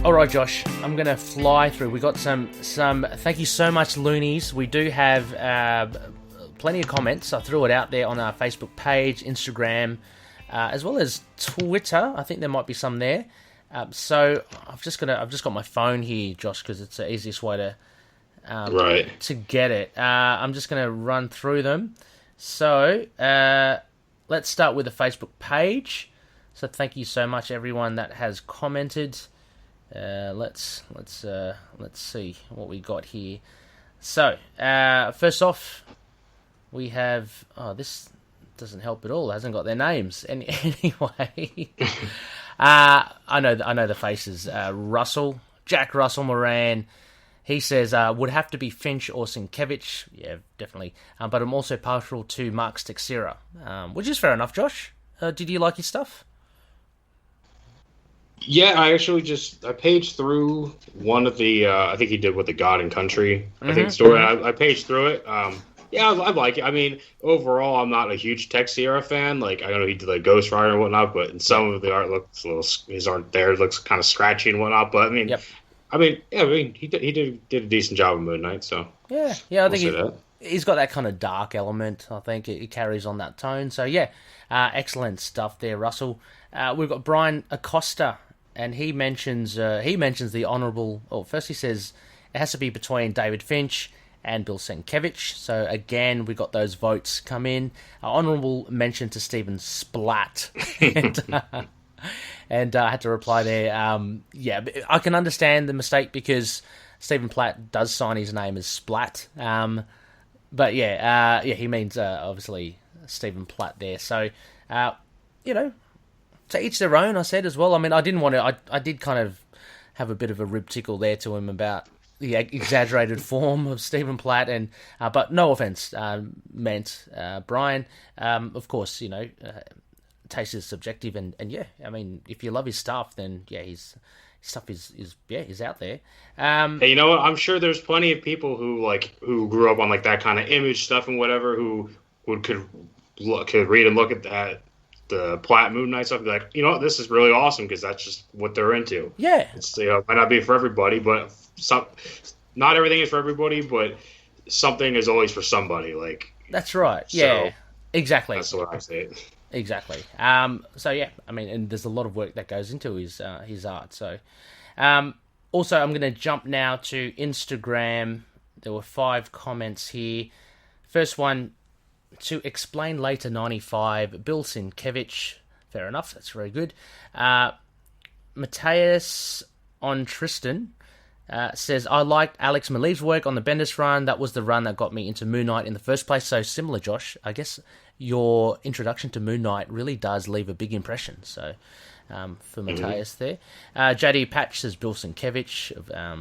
All right, Josh, I'm going to fly through. We got some. Thank you so much, Loonies. We do have plenty of comments. I threw it out there on our Facebook page, Instagram, as well as Twitter. I think there might be some there. So I've just got my phone here, Josh, because it's the easiest way to get it. I'm just going to run through them. So let's start with the Facebook page. So thank you so much, everyone that has commented. Let's see what we got here. So first off, we have this doesn't help at all. It hasn't got their names anyway. I know the faces. Jack Russell Moran, He says, would have to be Finch or Sienkiewicz. Yeah, definitely. But I'm also partial to Mark Stixera, which is fair enough, Josh. Did you like his stuff? Yeah, I paged through one of the, I think he did with the God and Country, I think, story. I paged through it. Yeah, I like it. I mean, overall, I'm not a huge Texiera fan. Like, I know he did like Ghost Rider and whatnot, but in some of the art looks a little, his art there looks kind of scratchy and whatnot. But I mean, he did a decent job of Moon Knight. So yeah, I think he's got that kind of dark element. I think it carries on that tone. So yeah, excellent stuff there, Russell. We've got Brian Acosta, and he mentions the honourable. Oh, first he says it has to be between David Finch and Bill Sienkiewicz. So again, we got those votes come in. Honourable mention to Stephen Splatt. and I had to reply there. I can understand the mistake because Stephen Platt does sign his name as Splat. But he means obviously Stephen Platt there. So, to each their own, I said as well. I mean, I didn't want to... I did kind of have a bit of a rib tickle there to him about the exaggerated form of Stephen Platt, and but no offense meant, Brian. Of course, taste is subjective, and yeah, I mean, if you love his stuff, then yeah, his stuff is out there. Hey, you know what? I'm sure there's plenty of people who grew up on like that kind of image stuff and whatever who could read and look at the Platt Moon Knight stuff and be like, this is really awesome because that's just what they're into. Yeah, it's might not be for everybody, but not everything is for everybody, but something is always for somebody. Like that's right. Yeah, so exactly. That's what I say. Exactly. So yeah, I mean, and there's a lot of work that goes into his art. So, also, I'm going to jump now to Instagram. There were 5 comments here. First one, to explain later 95, Bill Sienkiewicz. Fair enough. That's very good. Matthias on Tristan says, I liked Alex Maleeve's work on the Bendis run. That was the run that got me into Moon Knight in the first place. So similar, Josh. I guess your introduction to Moon Knight really does leave a big impression. So, for Matthias there. JD Patch says Bill Sienkiewicz. I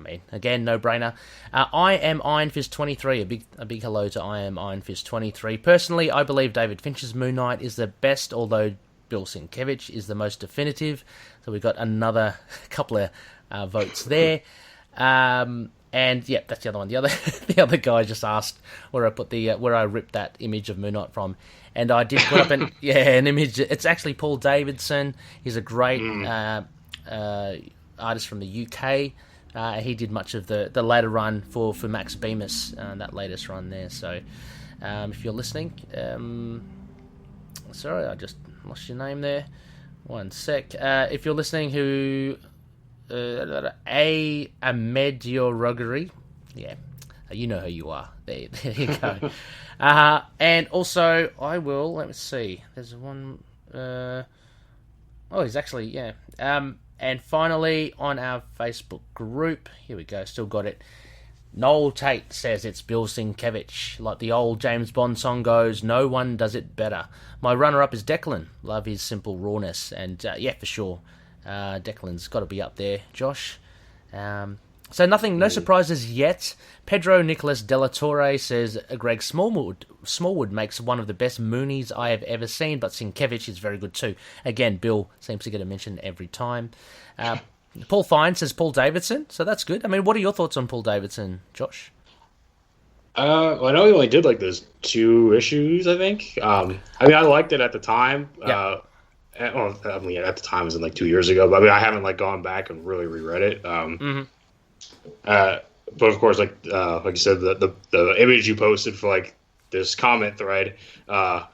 mean, again, no-brainer. I am Iron Fist 23. A big hello to I am Iron Fist 23. Personally, I believe David Finch's Moon Knight is the best, although Bill Sienkiewicz is the most definitive. So we've got another couple of votes there. And yeah, that's the other one. The other guy just asked where I put where I ripped that image of Moon Knight from, and I did put up an image. It's actually Paul Davidson. He's a great artist from the UK. He did much of the later run for Max Bemis, that latest run there. So if you're listening, sorry, I just lost your name there. One sec. If you're listening, who. Ahmed Yorogari. Yeah, you know who you are. There you go. And also, I will, let me see. There's one. He's actually, yeah. And finally, on our Facebook group, here we go, still got it. Noel Tate says it's Bill Sienkiewicz. Like the old James Bond song goes, no one does it better. My runner-up is Declan. Love his simple rawness. And yeah, for sure. Declan's got to be up there, Josh. So no surprises yet. Pedro Nicolas de la Torre says Greg Smallwood makes one of the best Moonies I have ever seen, but Sienkiewicz is very good too. Again, Bill seems to get a mention every time. Paul Fine says Paul Davidson, so that's good. I mean, what are your thoughts on Paul Davidson, Josh? I know he only did like those 2 issues, I think. I mean, I liked it at the time. Yeah. At the time it was like 2 years ago, but I mean, I haven't like gone back and really reread it. But of course, like you said, the image you posted for like this comment thread, that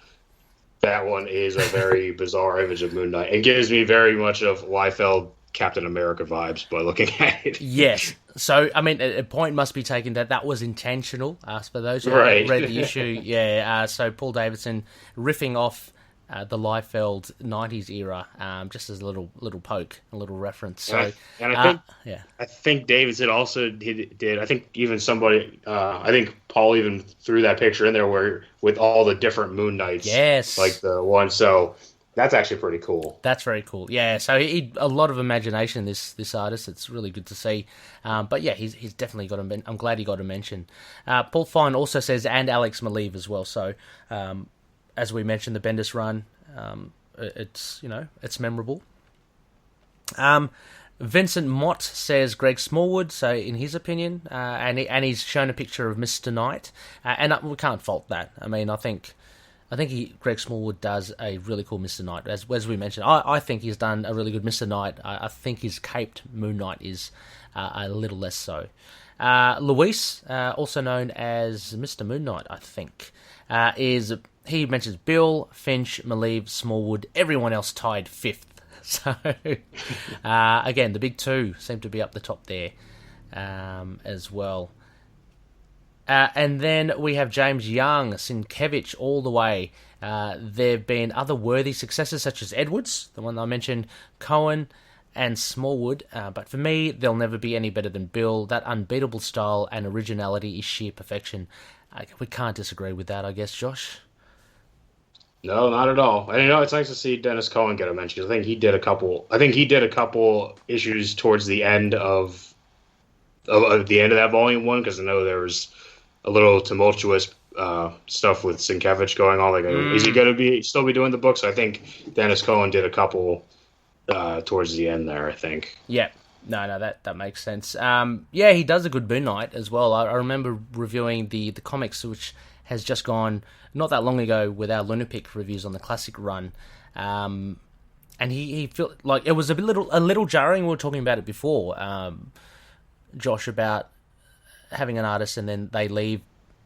one is a very bizarre image of Moon Knight. It gives me very much of Liefeld Captain America vibes by looking at it. Yes. So, I mean, a point must be taken that was intentional. For those who haven't read the issue, yeah. So Paul Davidson riffing off the Liefeld 90s era, just as a little poke, a little reference. So, I think Davidson also did. I think even somebody, I think Paul even threw that picture in there where with all the different Moon Knights. Yes, like the one. So That's actually pretty cool. That's very cool. Yeah, so he a lot of imagination. This artist. It's really good to see. But yeah, he's definitely got a. I'm glad he got a mention. Paul Fine also says, and Alex Maleeve as well. So as we mentioned, the Bendis run, it's it's memorable. Vincent Mott says Greg Smallwood. So in his opinion, and he's shown a picture of Mr. Knight, and we can't fault that. I mean, I think Greg Smallwood does a really cool Mr. Knight. As we mentioned, I think he's done a really good Mr. Knight. I think his caped Moon Knight is a little less so. Luis, also known as Mr. Moon Knight, I think, he mentions Bill, Finch, Maleeve, Smallwood, everyone else tied 5th. So, again, the big two seem to be up the top there as well. And then we have James Young, Sienkiewicz, all the way. There have been other worthy successors, such as Edwards, the one I mentioned, Cohen, and Smallwood. But for me, they'll never be any better than Bill. That unbeatable style and originality is sheer perfection. We can't disagree with that, I guess, Josh. No, not at all. And it's nice to see Dennis Cohen get a mention. I think he did a couple issues towards the end of that volume 1, because I know there was a little tumultuous stuff with Sienkiewicz going on. Like, is he going to still be doing the books? I think Dennis Cohen did a couple towards the end there, I think. Yeah. No, that makes sense. Yeah, he does a good Moon Knight as well. I remember reviewing the comics, which has just gone not that long ago with our Lunatic reviews on the classic run. And he felt like it was a little jarring. We were talking about it before, Josh, about having an artist and then they leave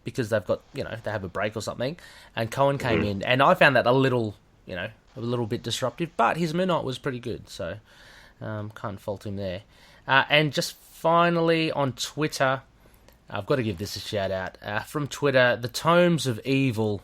because they've got, they have a break or something. And Cohen came in, and I found that a little bit disruptive, but his Moon Knight was pretty good, so can't fault him there. And just finally on Twitter, I've got to give this a shout out. From Twitter, The Tomes of Evil.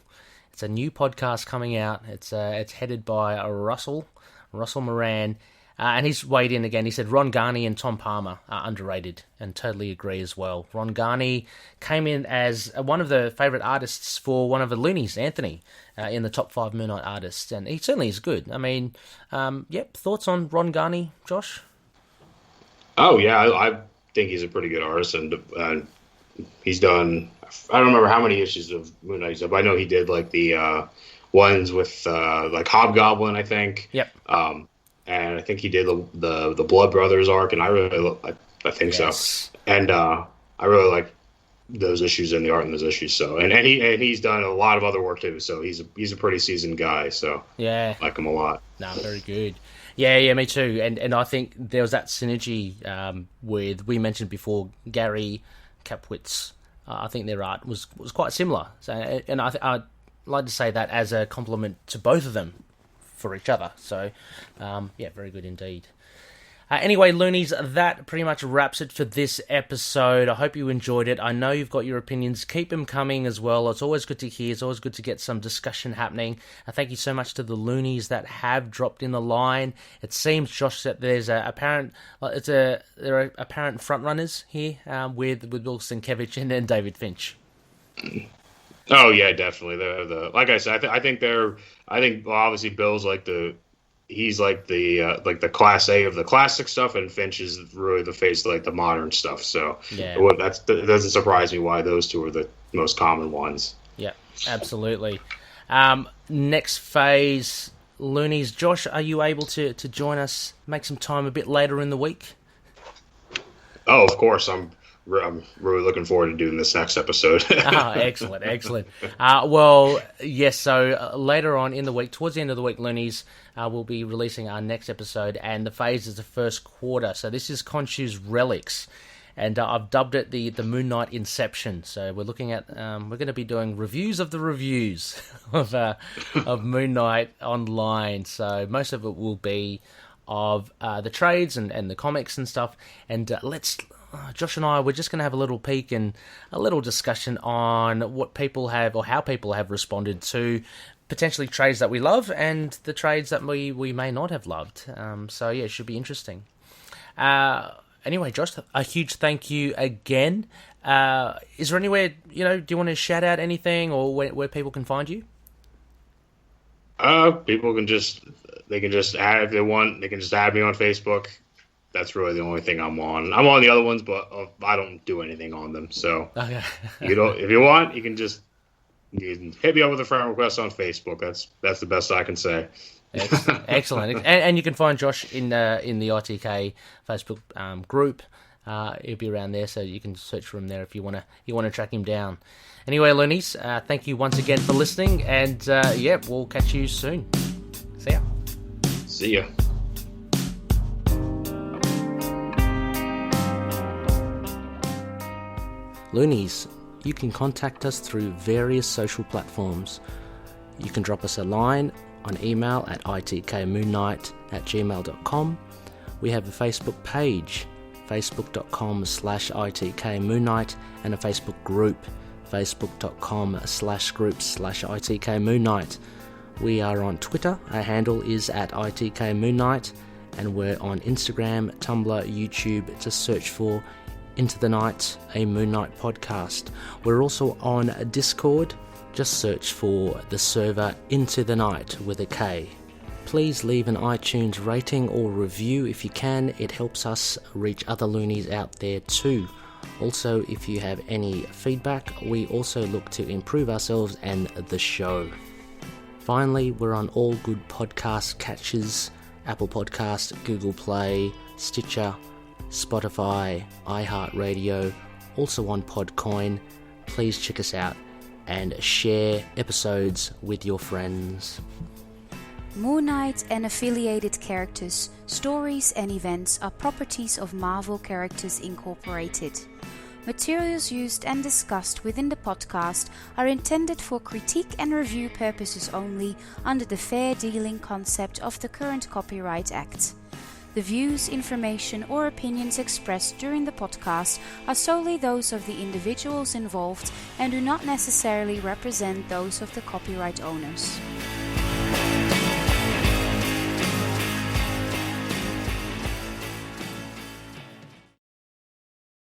It's a new podcast coming out. It's headed by Russell Moran. And he's weighed in again. He said Ron Garney and Tom Palmer are underrated, and totally agree as well. Ron Garney came in as one of the favourite artists for one of the Loonies, Anthony, in the top 5 Moon Knight artists, and he certainly is good. I mean, thoughts on Ron Garney, Josh? Oh, yeah, I think he's a pretty good artist, and he's done, I don't remember how many issues of Moon Knight he's done, but I know he did like the ones with like Hobgoblin, I think. Yep. And I think he did the Blood Brothers arc, and I think so. And I really like those issues and the art in those issues. So and he's done a lot of other work too. So he's a pretty seasoned guy. So yeah, I like him a lot. No, very good. Yeah, me too. And I think there was that synergy with, we mentioned before, Gary Kapwitz. I think their art was quite similar. So, and I'd like to say that as a compliment to both of them for each other. So, very good indeed. Anyway, Loonies, that pretty much wraps it for this episode. I hope you enjoyed it. I know you've got your opinions. Keep them coming as well. It's always good to hear. It's always good to get some discussion happening. Thank you so much to the Loonies that have dropped in the line. It seems, Josh, that there's there are apparent front runners here with Bill Sienkiewicz and David Finch. Oh yeah, definitely. The like I said, I think obviously Bill's he's like the class A of the classic stuff, and Finch is really the face of like the modern stuff. So yeah, it doesn't surprise me why those two are the most common ones. Yeah, absolutely. Next phase, Loonies. Josh, are you able to join us, make some time a bit later in the week? Oh, of course. I'm really looking forward to doing this next episode. Excellent. Well, yes, so later on in the week, towards the end of the week, Loonies, we'll be releasing our next episode, and the phase is the first quarter. So this is KHONSHU's Relics, and I've dubbed it the Moon Knight Inception. So we're looking at, we're going to be doing reviews of the reviews of Moon Knight online. So most of it will be of the trades and the comics and stuff, and Josh and I, we're just going to have a little peek and a little discussion on what people have, or how people have responded to potentially trades that we love and the trades that we may not have loved. So yeah, it should be interesting. Anyway, Josh, a huge thank you again. Is there anywhere, do you want to shout out anything, or where people can find you? People can just add if they want. They can just add me on Facebook. That's really the only thing I'm on. I'm on the other ones, but I don't do anything on them. So okay. If you want, you can hit me up with a friend request on Facebook. That's the best I can say. Excellent. And you can find Josh in the ITK Facebook group. He'll be around there, so you can search for him there if you want to track him down. Anyway, Loonies, thank you once again for listening, and we'll catch you soon. See ya. See ya. Loonies, you can contact us through various social platforms. You can drop us a line on email at itkmoonnight@gmail.com. We have a Facebook page, facebook.com/itkmoonnight, and a Facebook group, facebook.com/groups/itkmoonnight. We are on Twitter. Our handle is at itkmoonnight, and we're on Instagram, Tumblr, YouTube. Just search for Into the Night, a Moon Knight podcast. We're also on Discord. Just search for the server Into the Night with a K. Please leave an iTunes rating or review if you can. It helps us reach other loonies out there too. Also, if you have any feedback, we also look to improve ourselves and the show. Finally, we're on all good podcast catchers: Apple Podcast, Google Play, Stitcher, Spotify, iHeartRadio, also on Podcoin. Please check us out and share episodes with your friends. Moon Knight and affiliated characters, stories and events are properties of Marvel Characters Incorporated. Materials used and discussed within the podcast are intended for critique and review purposes only under the fair dealing concept of the current Copyright Act. The views, information, or opinions expressed during the podcast are solely those of the individuals involved and do not necessarily represent those of the copyright owners.